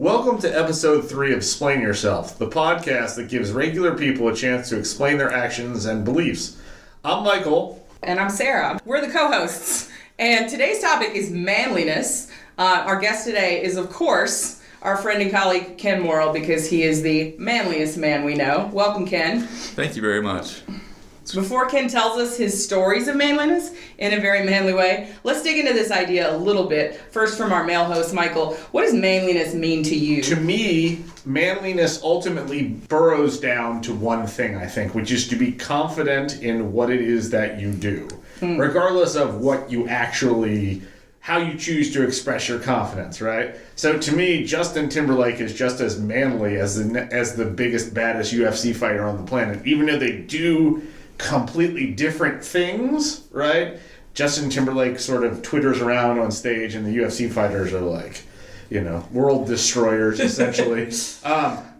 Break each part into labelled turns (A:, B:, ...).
A: Welcome to episode 3 of Splain Yourself, the podcast that gives regular people a chance to explain their actions and beliefs. I'm Michael.
B: And I'm Sarah. We're the co-hosts. And today's topic is manliness. Our guest today is, of course, our friend and colleague, Ken Morrill, because he is the manliest man we know. Welcome, Ken.
C: Thank you very much.
B: Before Ken tells us his stories of manliness in a very manly way, let's dig into this idea a little bit. First, from our male host, Michael, what does manliness mean to you?
A: To me, manliness ultimately burrows down to one thing, I think, which is to be confident in what it is that you do, regardless of what you actually, how you choose to express your confidence, right? So to me, Justin Timberlake is just as manly as the biggest, baddest UFC fighter on the planet, even though they do completely different things, right? Justin Timberlake sort of twitters around on stage and the UFC fighters are like, world destroyers, essentially.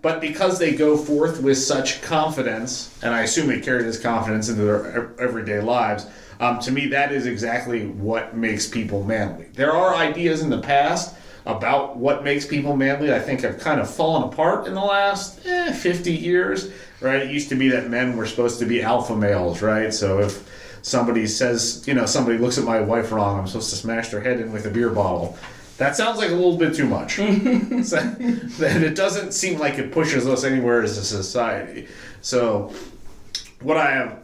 A: But because they go forth with such confidence, and I assume they carry this confidence into their everyday lives, to me that is exactly what makes people manly. There are ideas in the past about what makes people manly I think have kind of fallen apart in the last 50 years, right? It used to be that men were supposed to be alpha males, right? So if somebody says, somebody looks at my wife wrong, I'm supposed to smash their head in with a beer bottle. That sounds like a little bit too much. So, and it doesn't seem like it pushes us anywhere as a society. So the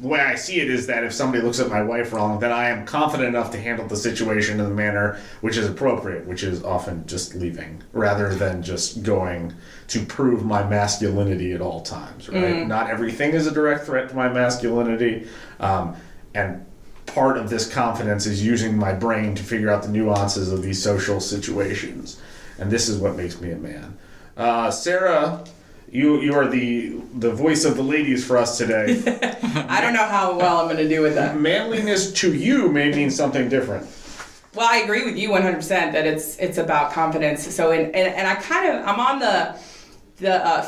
A: way I see it is that if somebody looks at my wife wrong, then I am confident enough to handle the situation in the manner which is appropriate, which is often just leaving, rather than just going to prove my masculinity at all times, right? Not everything is a direct threat to my masculinity, and part of this confidence is using my brain to figure out the nuances of these social situations, and this is what makes me a man. Sarah, You are the voice of the ladies for us today.
B: I don't know how well I'm going to do with that.
A: Manliness to you may mean something different.
B: Well, I agree with you 100% that it's about confidence. So, and I'm on the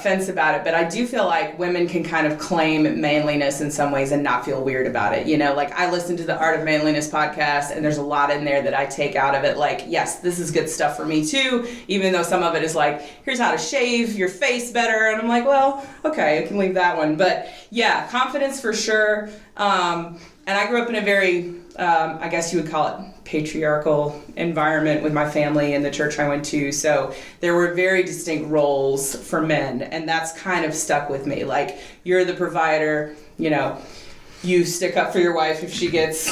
B: fence about it, but I do feel like women can kind of claim manliness in some ways and not feel weird about it. Like I listen to the Art of Manliness podcast, and there's a lot in there that I take out of it. Like, yes, this is good stuff for me too, even though some of it is like, here's how to shave your face better. And I'm like, well, okay, I can leave that one. But yeah, confidence for sure. And I grew up in a very, I guess you would call it patriarchal environment with my family and the church I went to. So there were very distinct roles for men, and that's kind of stuck with me. Like, you're the provider, you stick up for your wife if she gets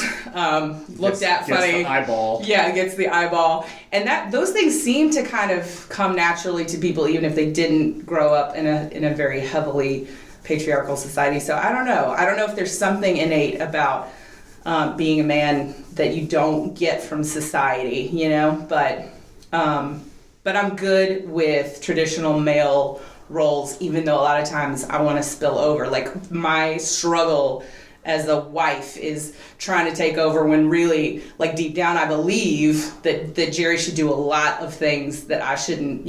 B: looked at funny.
A: Gets the eyeball.
B: Yeah, gets the eyeball. And those things seem to kind of come naturally to people, even if they didn't grow up in a very heavily patriarchal society. So I don't know. I don't know if there's something innate about being a man that you don't get from society, but I'm good with traditional male roles, even though a lot of times I want to spill over. Like, my struggle as a wife is trying to take over when really, like, deep down I believe that Jerry should do a lot of things that I shouldn't,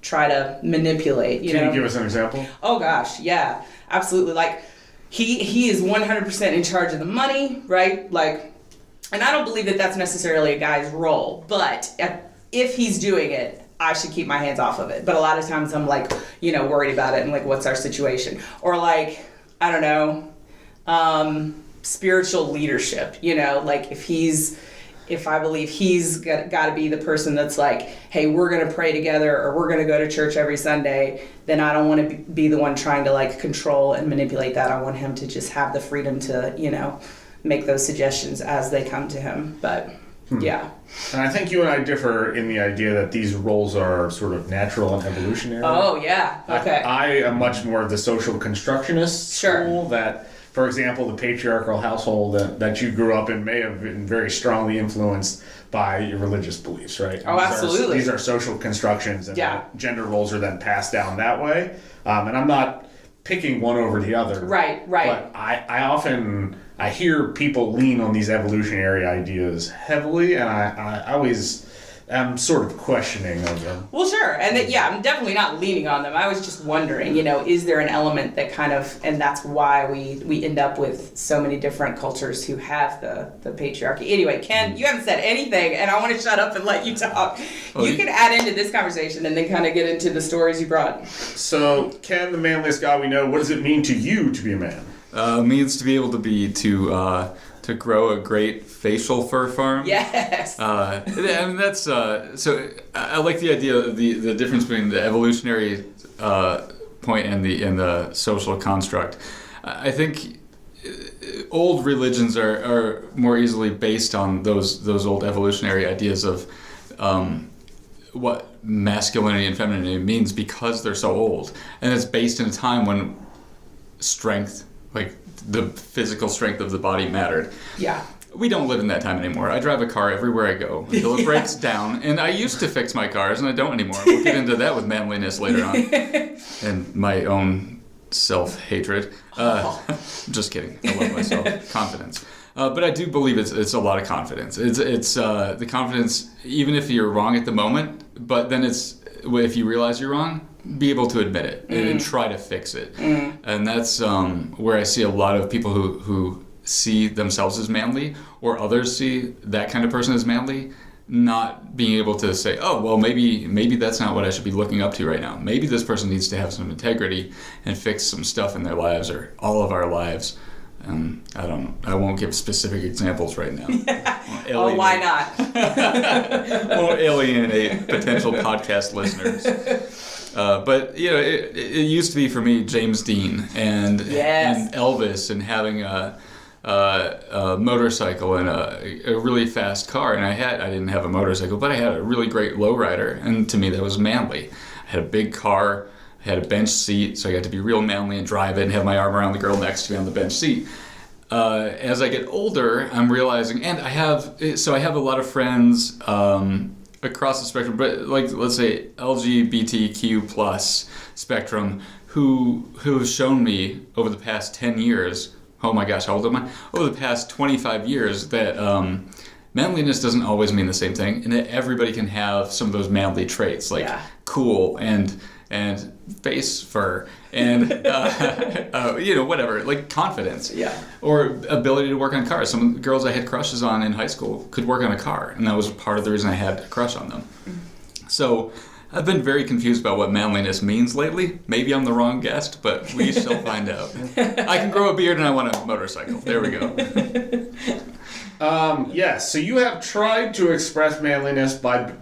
B: try to manipulate.
A: Can you give us an example?
B: Oh gosh, yeah, absolutely. Like, he is 100% in charge of the money, right? Like, and I don't believe that that's necessarily a guy's role, but if he's doing it, I should keep my hands off of it. But a lot of times I'm like, worried about it and like, what's our situation? Or like, I don't know, spiritual leadership, like if I believe he's got to be the person that's like, hey, we're going to pray together or we're going to go to church every Sunday, then I don't want to be the one trying to like control and manipulate that. I want him to just have the freedom to, make those suggestions as they come to him. But yeah.
A: And I think you and I differ in the idea that these roles are sort of natural and evolutionary.
B: Oh, yeah. Okay.
A: I am much more of the social constructionist school that, for example, the patriarchal household that you grew up in may have been very strongly influenced by your religious beliefs, right?
B: Oh, absolutely.
A: These are social constructions, and gender roles are then passed down that way. And I'm not picking one over the other.
B: Right.
A: But I often hear people lean on these evolutionary ideas heavily, and I always am sort of questioning of them.
B: Well, sure. And I'm definitely not leaning on them. I was just wondering, is there an element that kind of, and that's why we end up with so many different cultures who have the patriarchy. Anyway, Ken, you haven't said anything, and I want to shut up and let you talk. You can add into this conversation and then kind of get into the stories you brought.
A: So, Ken, the manliest guy we know, what does it mean to you to be a man?
C: Means to be able to grow a great facial fur farm.
B: Yes.
C: That's so. I like the idea of the difference between the evolutionary point and the social construct. I think old religions are more easily based on those old evolutionary ideas of what masculinity and femininity means because they're so old, and it's based in a time when strength, like the physical strength of the body, mattered.
B: Yeah.
C: We don't live in that time anymore. I drive a car everywhere I go until it breaks down, and I used to fix my cars, and I don't anymore. We'll get into that with manliness later on, and my own self-hatred. Just kidding. I love myself. Confidence. But I do believe it's a lot of confidence. It's the confidence, even if you're wrong at the moment, but then if you realize you're wrong, be able to admit it and try to fix it. And that's where I see a lot of people who see themselves as manly, or others see that kind of person as manly, not being able to say, oh, well, maybe that's not what I should be looking up to right now. Maybe this person needs to have some integrity and fix some stuff in their lives, or all of our lives. I don't know. I won't give specific examples right now.
B: Oh, why not?
C: Won't alienate potential podcast listeners. But it used to be for me James Dean and Elvis, and having a motorcycle and a really fast car. And I didn't have a motorcycle, but I had a really great lowrider, and to me that was manly. I had a big car. I had a bench seat, so I got to be real manly and drive it and have my arm around the girl next to me on the bench seat. As I get older, I'm realizing, and I have a lot of friends across the spectrum, but like, let's say LGBTQ plus spectrum, who have shown me over the past 10 years, oh my gosh, how old am I? Over the past 25 years, that manliness doesn't always mean the same thing, and that everybody can have some of those manly traits, like cool and face fur and whatever, like confidence, or ability to work on cars. Some of the girls I had crushes on in high school could work on a car, and that was part of the reason I had a crush on them. So I've been very confused about what manliness means lately. Maybe I'm the wrong guest, but we shall find out. I can grow a beard and I want a motorcycle. There we go.
A: Yes, so you have tried to express manliness by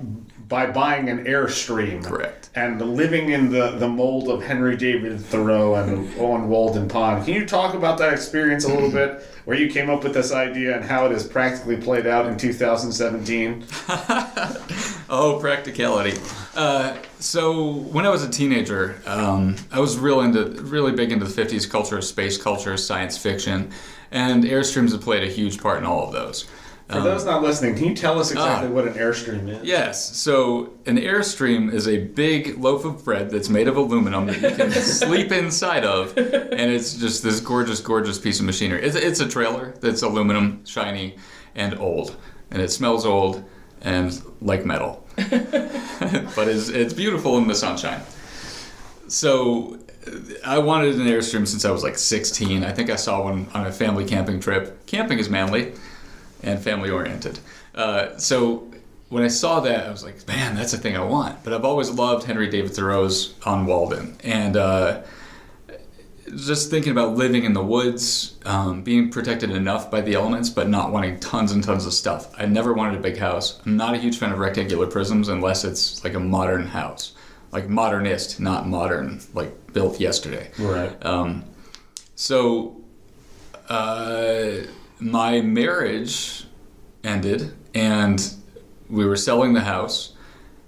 A: buying an Airstream.
C: Correct.
A: And living in the mold of Henry David Thoreau and Owen Walden Pond. Can you talk about that experience a little bit, where you came up with this idea and how it is practically played out in 2017?
C: Oh, practicality. So when I was a teenager, I was really big into the 50s culture, space culture, science fiction, and Airstreams have played a huge part in all of those.
A: For those not listening, can you tell us exactly what an Airstream is?
C: Yes. So an Airstream is a big loaf of bread that's made of aluminum that you can sleep inside of, and it's just this gorgeous, gorgeous piece of machinery. It's a trailer that's aluminum, shiny, and old, and it smells old and like metal, but it's beautiful in the sunshine. So I wanted an Airstream since I was like 16. I think I saw one on a family camping trip. Camping is manly and family-oriented. So when I saw that, I was like, man, that's the thing I want. But I've always loved Henry David Thoreau's On Walden. And just thinking about living in the woods, being protected enough by the elements, but not wanting tons and tons of stuff. I never wanted a big house. I'm not a huge fan of rectangular prisms unless it's like a modern house. Like modernist, not modern, like built yesterday.
A: Right.
C: My marriage ended, and we were selling the house,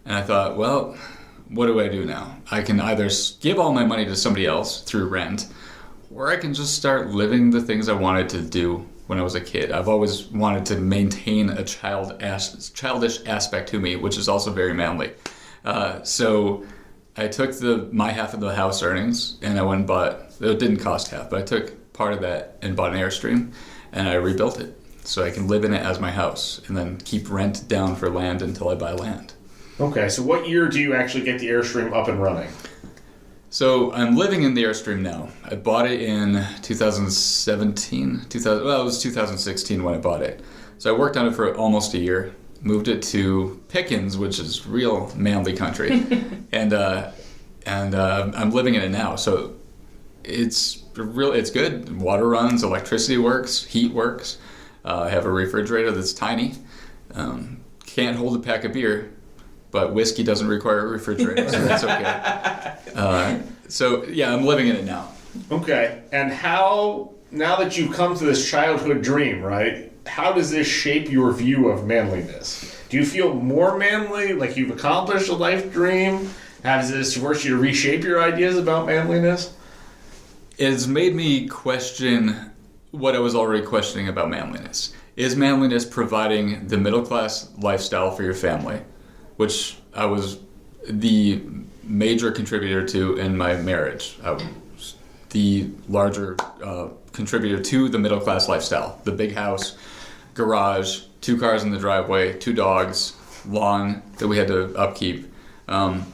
C: and I thought, well, what do I do now? I can either give all my money to somebody else through rent, or I can just start living the things I wanted to do when I was a kid. I've always wanted to maintain a childish aspect to me, which is also very manly. So I took my half of the house earnings, and I went and bought, it didn't cost half, but I took part of that and bought an Airstream, and I rebuilt it. so I can live in it as my house and then keep rent down for land until I buy land.
A: Okay, so what year do you actually get the Airstream up and running?
C: So I'm living in the Airstream now. I bought it in 2017. It was 2016 when I bought it. So I worked on it for almost a year. Moved it to Pickens, which is real manly country, and I'm living in it now. So it's good. Water runs, electricity works, heat works. I have a refrigerator that's tiny. Can't hold a pack of beer, but whiskey doesn't require a refrigerator, so that's okay. So yeah, I'm living in it now.
A: Okay, and how, now that you've come to this childhood dream, right, how does this shape your view of manliness? Do you feel more manly, like you've accomplished a life dream? Has this forced you to reshape your ideas about manliness?
C: It's made me question what I was already questioning about manliness. Is manliness providing the middle-class lifestyle for your family, which I was the major contributor to in my marriage. I was the larger contributor to the middle-class lifestyle. The big house, garage, 2 cars in the driveway, 2 dogs, lawn that we had to upkeep. And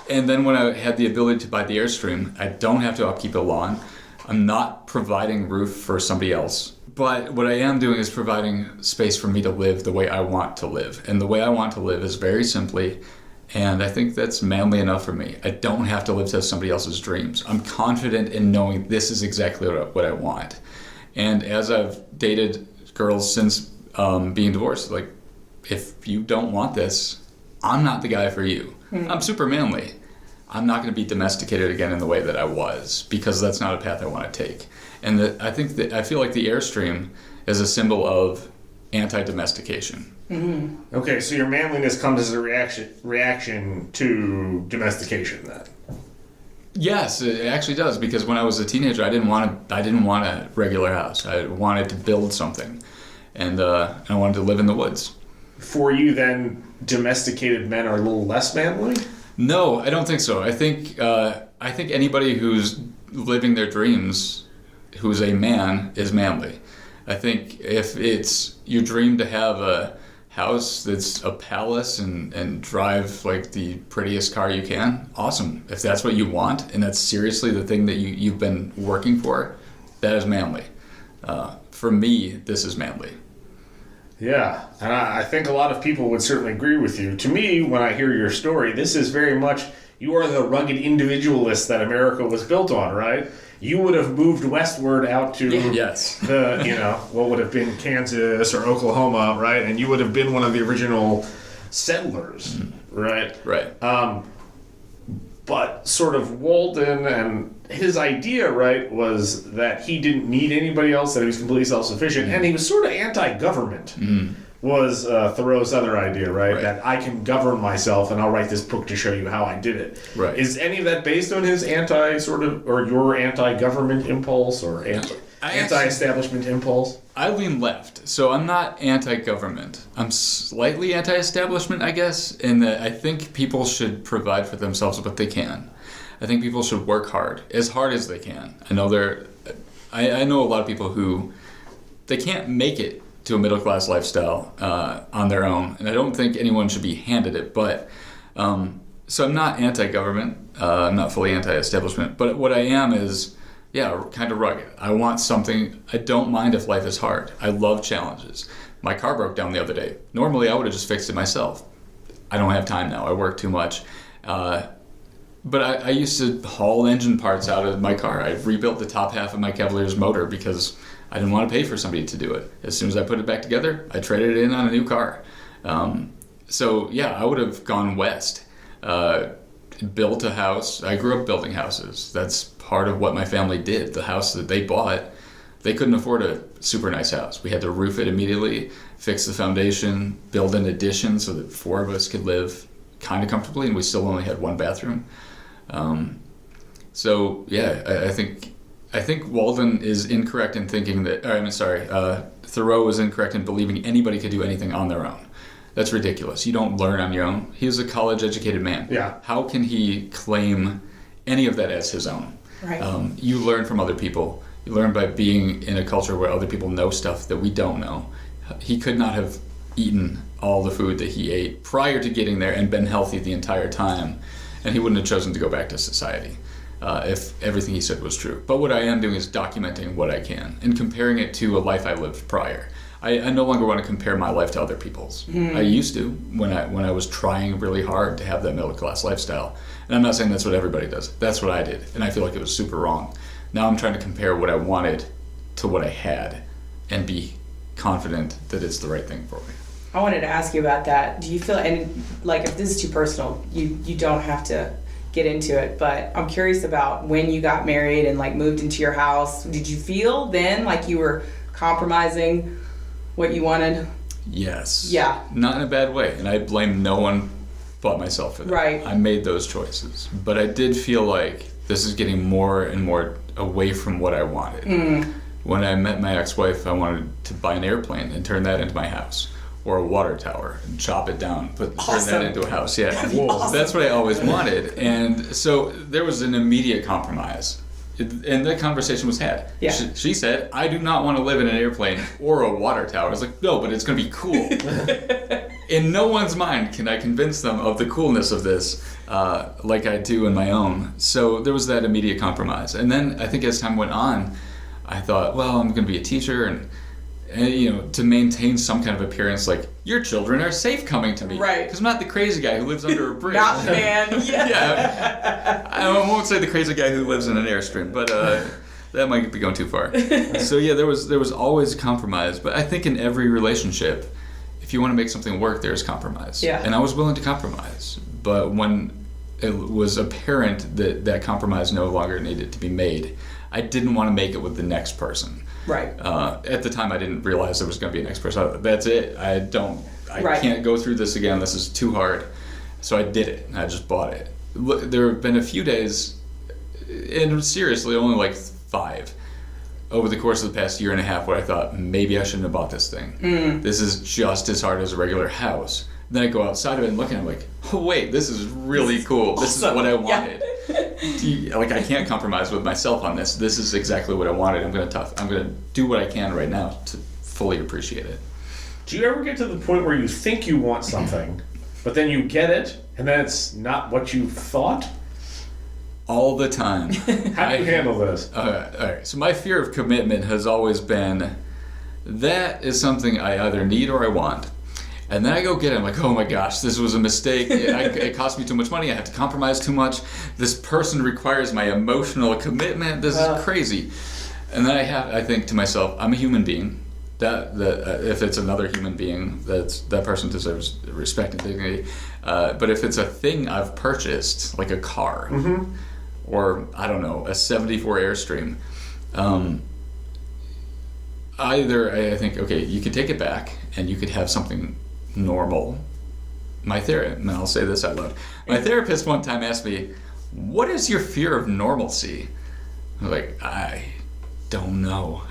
C: then when I had the ability to buy the Airstream, I don't have to upkeep a lawn. I'm not providing roof for somebody else. But what I am doing is providing space for me to live the way I want to live. And the way I want to live is very simply, and I think that's manly enough for me. I don't have to live to somebody else's dreams. I'm confident in knowing this is exactly what I want. And as I've dated girls since being divorced, like, if you don't want this, I'm not the guy for you. I'm super manly. I'm not going to be domesticated again in the way that I was, because that's not a path I want to take. And I feel like the Airstream is a symbol of anti-domestication.
B: Mm-hmm.
A: Okay, so your manliness comes as a reaction to domestication, then.
C: Yes, it actually does, because when I was a teenager, I didn't want a regular house. I wanted to build something, and I wanted to live in the woods.
A: For you, then, domesticated men are a little less manly?
C: No, I don't think so. I think anybody who's living their dreams, who's a man, is manly. I think if it's your dream to have a house that's a palace and drive like the prettiest car you can, awesome. If that's what you want and that's seriously the thing that you've been working for, that is manly. For me, this is manly.
A: Yeah, and I think a lot of people would certainly agree with you. To me, when I hear your story, this is very much, you are the rugged individualist that America was built on, right? You would have moved westward out to
C: Yes.
A: what would have been Kansas or Oklahoma, right? And you would have been one of the original settlers, right?
C: Right.
A: But sort of Walden and his idea, right, was that he didn't need anybody else, that he was completely self-sufficient, and he was sort of anti-government, was Thoreau's other idea, right? That I can govern myself, and I'll write this book to show you how I did it.
C: Right.
A: Is any of that based on his your anti-government impulse, or anti-establishment impulse?
C: I lean left, so I'm not anti-government. I'm slightly anti-establishment, I guess, in that I think people should provide for themselves what they can. I think people should work hard as they can. I know I know a lot of people who, they can't make it to a middle-class lifestyle on their own, and I don't think anyone should be handed it, but so I'm not anti-government, I'm not fully anti-establishment, but what I am is, kind of rugged. I want something. I don't mind if life is hard. I love challenges. My car broke down the other day. Normally, I would have just fixed it myself. I don't have time now. I work too much. But I used to haul engine parts out of my car. I rebuilt the top half of my Cavalier's motor because I didn't want to pay for somebody to do it. As soon as I put it back together, I traded it in on a new car. I would have gone west. Built a house. I grew up building houses. That's part of what my family did. The house that they bought, they couldn't afford a super nice house. We had to roof it immediately, fix the foundation, build an addition so that 4 of us could live kind of comfortably, and we still only had 1 bathroom. I think Walden is incorrect in thinking that. Thoreau was incorrect in believing anybody could do anything on their own. That's ridiculous. You don't learn on your own. He was a college-educated man.
A: Yeah.
C: How can he claim any of that as his own?
B: Right.
C: You learn from other people. You learn by being in a culture where other people know stuff that we don't know. he could not have eaten all the food that he ate prior to getting there and been healthy the entire time, and he wouldn't have chosen to go back to society if everything he said was true. But what I am doing is documenting what I can and comparing it to a life I lived prior. I no longer want to compare my life to other people's. I used to when I was trying really hard to have that middle class lifestyle. And I'm not saying that's what everybody does. That's what I did, and I feel like it was super wrong. Now I'm trying to compare what I wanted to what I had and be confident that it's the right thing for me.
B: I wanted to ask you about that. Do you feel, and like if this is too personal, you don't have to get into it, but I'm curious about when you got married and like moved into your house. Did you feel then like you were compromising what you wanted?
C: Yes.
B: Yeah.
C: Not in a bad way, and I blame no one but myself for that.
B: Right.
C: I made those choices, but I did feel like this is getting more and more away from what I wanted. When I met my ex-wife, I wanted to buy an airplane and turn that into my house, or a water tower and chop it down, turn that into a house. Yeah, That's what I always wanted, and so there was an immediate compromise. And that conversation was had.
B: Yeah.
C: She said, I do not want to live in an airplane or a water tower. I was like, no, but it's going to be cool. In no one's mind can I convince them of the coolness of this like I do in my own. So there was that immediate compromise. And then I think as time went on, I thought, well, I'm going to be a teacher and to maintain some kind of appearance like, your children are safe coming to me.
B: Right.
C: Because I'm not the crazy guy who lives under a bridge.
B: Not the man.
C: Yeah. I won't say the crazy guy who lives in an Airstream, but that might be going too far. So yeah, there was always compromise. But I think in every relationship, if you want to make something work, there's compromise.
B: Yeah.
C: And I was willing to compromise. But when it was apparent that that compromise no longer needed to be made, I didn't want to make it with the next person.
B: Right.
C: At the time, I didn't realize there was going to be a next person. That's it. I can't go through this again. This is too hard. So I did it. I just bought it. There have been a few days, and seriously, only like 5, over the course of the past year and a half, where I thought maybe I shouldn't have bought this thing. This is just as hard as a regular house. And then I go outside of it and look at it, and I'm like, oh wait, this is really cool. This is what I wanted. Yeah. I can't compromise with myself on this. This is exactly what I wanted. I'm gonna do what I can right now to fully appreciate it.
A: Do you ever get to the point where you think you want something, but then you get it, and then it's not what you thought?
C: All the time.
A: How do you handle this?
C: All right. So my fear of commitment has always been, that is something I either need or I want. And then I go get it. I'm like, oh my gosh, this was a mistake. It cost me too much money. I have to compromise too much. This person requires my emotional commitment. This is crazy. And then I think to myself, I'm a human being. That if it's another human being, that person deserves respect and dignity. But if it's a thing I've purchased, like a car, or I don't know, a '74 Airstream, I think, okay, you could take it back and you could have something normal. And I'll say this out loud. My therapist one time asked me, what is your fear of normalcy? I was like, I don't know.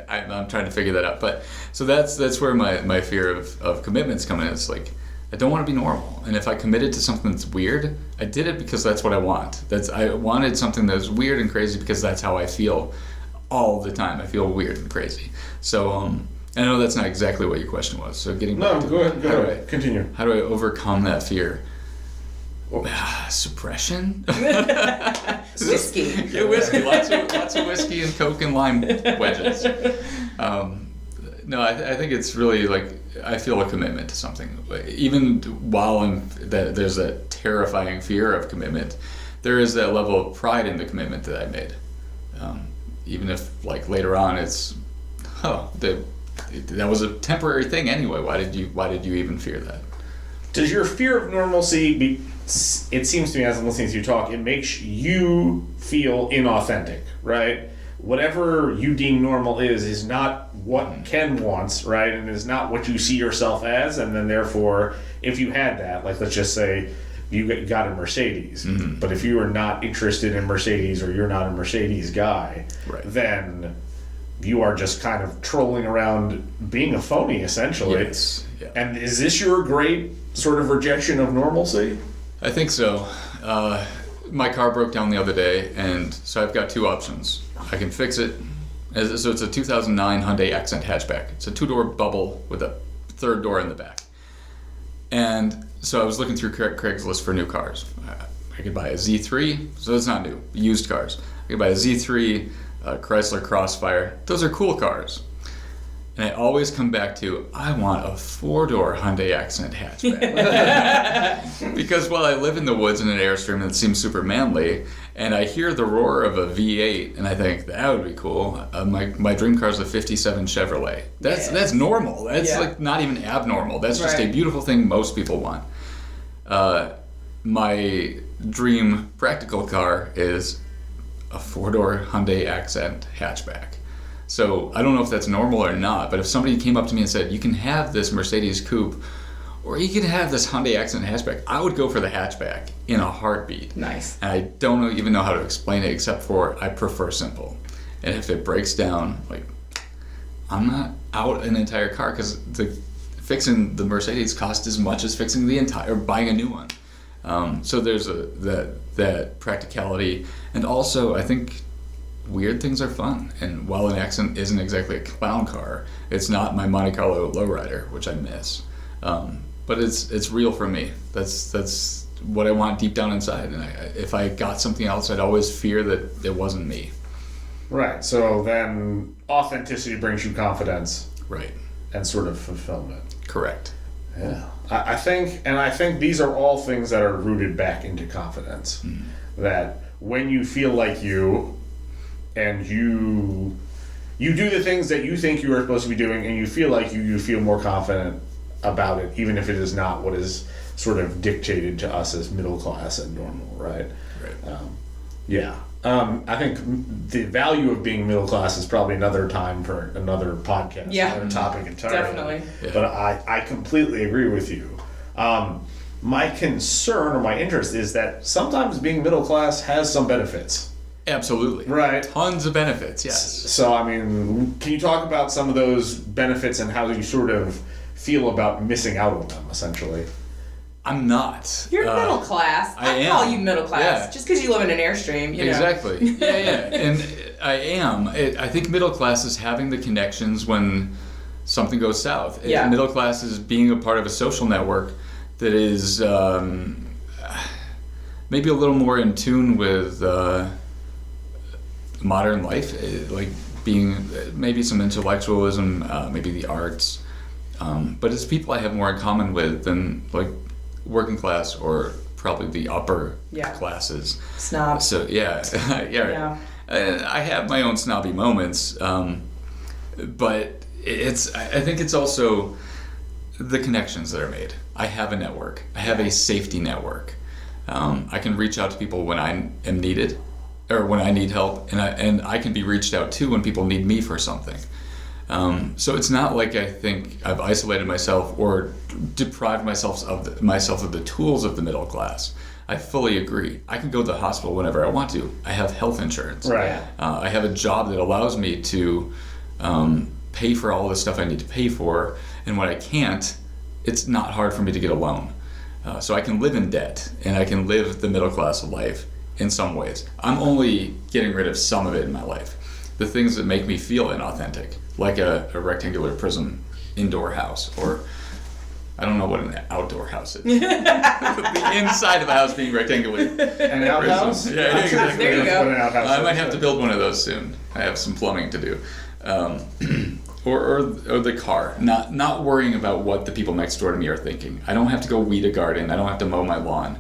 C: I'm trying to figure that out. But so that's where my fear of commitments come in. It's like, I don't want to be normal. And if I committed to something that's weird, I did it because that's what I want. I wanted something that was weird and crazy because that's how I feel all the time. I feel weird and crazy. So I know that's not exactly what your question was. So getting back to
A: go ahead. Continue.
C: How do I overcome that fear? Suppression?
B: Whiskey.
C: Yeah, whiskey. Lots of whiskey and Coke and lime wedges. No, I think it's really like, I feel a commitment to something. Even while there's a terrifying fear of commitment, there is that level of pride in the commitment that I made. Even if like later on it's, that was a temporary thing anyway. Why did you even fear that?
A: Does your fear of normalcy it seems to me as I'm listening to you talk, it makes you feel inauthentic, right? Whatever you deem normal is not what Ken wants, right? And is not what you see yourself as, and then therefore, if you had that, like let's just say you got a Mercedes, but if you are not interested in Mercedes or you're not a Mercedes guy,
C: right,
A: then you are just kind of trolling around being a phony, essentially.
C: Yes. Yeah.
A: And is this your great sort of rejection of normalcy?
C: I think so. My car broke down the other day, and so I've got 2 options. I can fix it, So it's a 2009 Hyundai Accent hatchback. It's a 2-door bubble with a 3rd door in the back. And so I was looking through Craigslist for new cars. I could buy a Z3, so it's not new, used cars. I could buy a Z3, a Chrysler Crossfire. Those are cool cars. And I always come back to, I want a 4-door Hyundai Accent hatchback. Because while I live in the woods in an Airstream that seems super manly, and I hear the roar of a V8, and I think, that would be cool. My dream car is a 57 Chevrolet. That's normal. That's like not even abnormal. That's just a beautiful thing most people want. My dream practical car is a 4-door Hyundai Accent hatchback. So I don't know if that's normal or not, but if somebody came up to me and said, you can have this Mercedes coupe, or you can have this Hyundai Accent hatchback, I would go for the hatchback in a heartbeat.
B: Nice.
C: And I don't even know how to explain it, except for I prefer simple. And if it breaks down, like, I'm not out an entire car, because fixing the Mercedes costs as much as fixing buying a new one. So there's that practicality, and also I think weird things are fun. And while an Accent isn't exactly a clown car, it's not my Monte Carlo lowrider, which I miss. But it's real for me. That's what I want deep down inside. And if I got something else, I'd always fear that it wasn't me.
A: Right. So then authenticity brings you confidence.
C: Right.
A: And sort of fulfillment.
C: Correct.
A: Yeah. I think these are all things that are rooted back into confidence. Mm. That when you feel like you, and you do the things that you think you are supposed to be doing, and you feel like you feel more confident about it, even if it is not what is sort of dictated to us as middle class and normal, right?
C: Right.
A: I think the value of being middle class is probably another time for another podcast, another topic entirely.
B: Definitely.
C: Yeah.
A: But I completely agree with you. My concern or my interest is that sometimes being middle class has some benefits.
C: Absolutely.
A: Right.
C: Tons of benefits, yes.
A: So, I mean, can you talk about some of those benefits and how you sort of feel about missing out on them, essentially?
C: I'm not.
B: You're middle class. I call you middle class just because you live in an Airstream. You know.
C: Exactly. Yeah. And I am. I think middle class is having the connections when something goes south.
B: Yeah.
C: Middle class is being a part of a social network that is maybe a little more in tune with modern life, like being maybe some intellectualism, maybe the arts. But it's people I have more in common with than like working class or probably the upper classes.
B: Snob.
C: So yeah. I have my own snobby moments, but I think it's also the connections that are made. I have a network. I have a safety network. I can reach out to people when I am needed, or when I need help, and I can be reached out to when people need me for something. So it's not like I think I've isolated myself or deprived myself of the tools of the middle class. I fully agree. I can go to the hospital whenever I want to. I have health insurance.
A: Right.
C: I have a job that allows me to pay for all the stuff I need to pay for, and when I can't, it's not hard for me to get a loan. So I can live in debt, and I can live the middle class life in some ways. I'm only getting rid of some of it in my life. The things that make me feel inauthentic, like a rectangular prism indoor house, or I don't know what an outdoor house is. The inside of a house being rectangular.
A: An outhouse?
C: Yeah, exactly.
B: There you go.
C: I might have to build one of those soon. I have some plumbing to do. Or the car. Not worrying about what the people next door to me are thinking. I don't have to go weed a garden. I don't have to mow my lawn,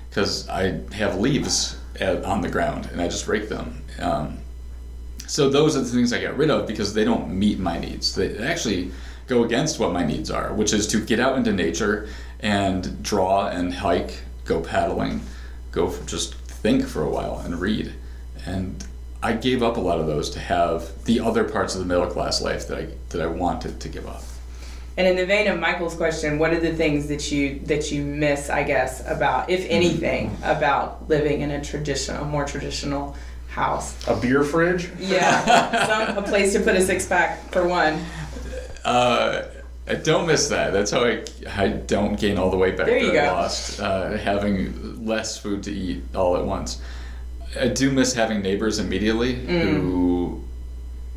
C: because I have leaves on the ground and I just rake them. So those are the things I get rid of because they don't meet my needs. They actually go against what my needs are, which is to get out into nature and draw and hike, go paddling, just think for a while and read. And I gave up a lot of those to have the other parts of the middle class life that I wanted to give up.
B: And in the vein of Michael's question, what are the things that you miss, I guess, about, if anything, about living in a more traditional house?
A: A beer fridge?
B: Yeah, a place to put a 6-pack for one.
C: I don't miss that. That's how I don't gain all the weight back
B: there you
C: that I
B: go.
C: lost. Having less food to eat all at once. I do miss having neighbors immediately who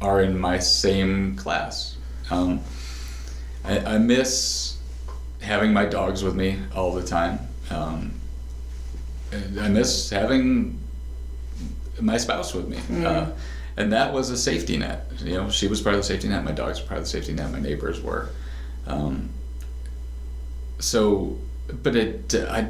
C: are in my same class. I miss having my dogs with me all the time. And I miss having my spouse with me. And that was a safety net. You know, she was part of the safety net. My dogs were part of the safety net. My neighbors were. I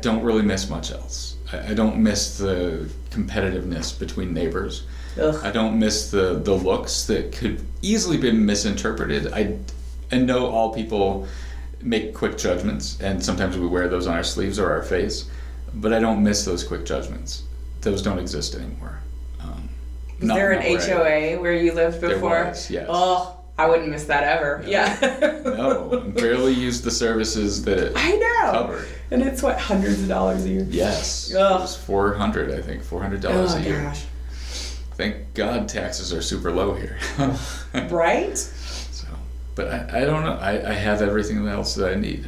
C: don't really miss much else. I don't miss the competitiveness between neighbors.
B: Ugh.
C: I don't miss the looks that could easily be misinterpreted. I know all people make quick judgments, and sometimes we wear those on our sleeves or our face, but I don't miss those quick judgments. Those don't exist anymore.
B: Was there an HOA where you lived before?
C: There was, yes.
B: Oh, I wouldn't miss that ever.
C: No.
B: Yeah.
C: No, barely used the services that it
B: I know.
C: covered.
B: And it's what, hundreds of dollars a year?
C: Yes.
B: Ugh.
C: It was $400 a year.
B: Gosh.
C: Thank God taxes are super low here.
B: Right?
C: So, but I don't know. I have everything else that I need.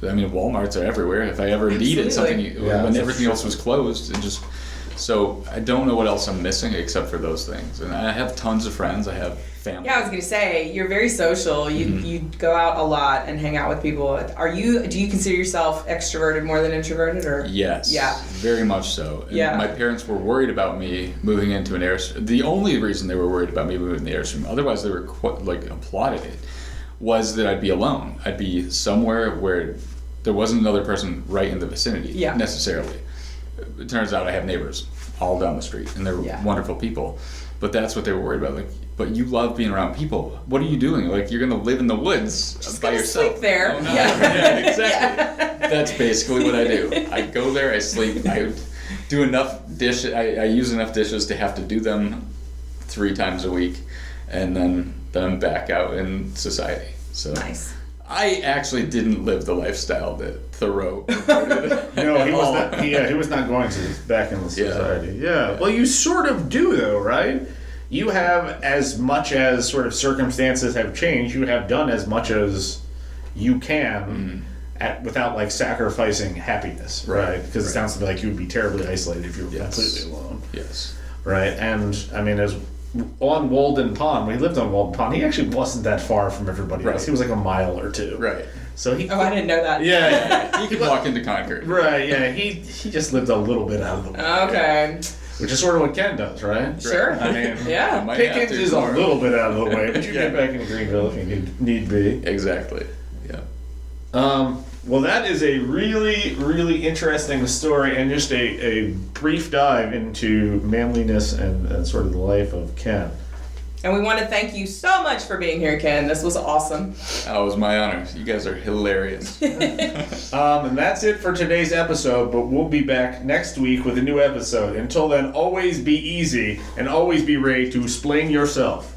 C: I mean, Walmarts are everywhere. If I ever needed something, when everything else was closed, and just so I don't know what else I'm missing except for those things. And I have tons of friends. I have family.
B: Yeah, I was gonna say you're very social. You go out a lot and hang out with people. Do you consider yourself extroverted more than introverted, or?
C: Yes.
B: Yeah.
C: Very much so. And
B: Yeah.
C: my parents were worried about me moving into an Airstream. The only reason they were worried about me moving to the Airstream, otherwise they were applauded it, was that I'd be alone. I'd be somewhere where there wasn't another person right in the vicinity necessarily. It turns out I have neighbors all down the street, and they're wonderful people. But that's what they were worried about. Like, but you love being around people. What are you doing? Like, you're gonna live in the woods by yourself.
B: Sleep there.
C: Oh, no.
B: Yeah.
C: Exactly. That's basically what I do. I go there. I sleep. I do enough dishes. I use enough dishes to have to do them 3 times a week, and then I'm back out in society. So
B: Nice.
C: I actually didn't live the lifestyle that Thoreau promoted.
A: No, he was not. He was not going to back in the society. Yeah. Well, you sort of do, though, right? You have, as much as sort of circumstances have changed, you have done as much as you can without like sacrificing happiness, right? Because it sounds to me like you would be terribly isolated if you were completely alone.
C: Yes.
A: Right. And I mean, as on Walden Pond, when he lived on Walden Pond, he actually wasn't that far from everybody else. He was like a mile or two.
C: Right.
A: So he.
B: Oh, I didn't know that.
A: Yeah.
C: You could walk into Concord.
A: Right. Yeah. He just lived a little bit out of the way.
B: Okay.
A: Which is sort of what Ken does, right?
B: Sure.
A: I mean,
B: Yeah.
C: I might have
A: Pickens
C: to
A: is a
C: tomorrow.
A: little bit out of the way, but you get back into Greenville if you need be.
C: Exactly. Yeah.
A: Well, that is a really, really interesting story and just a brief dive into manliness and sort of the life of Ken.
B: And we want to thank you so much for being here, Ken. This was awesome.
C: Oh, it was my honor. You guys are hilarious.
A: And that's it for today's episode, but we'll be back next week with a new episode. Until then, always be easy and always be ready to splain yourself.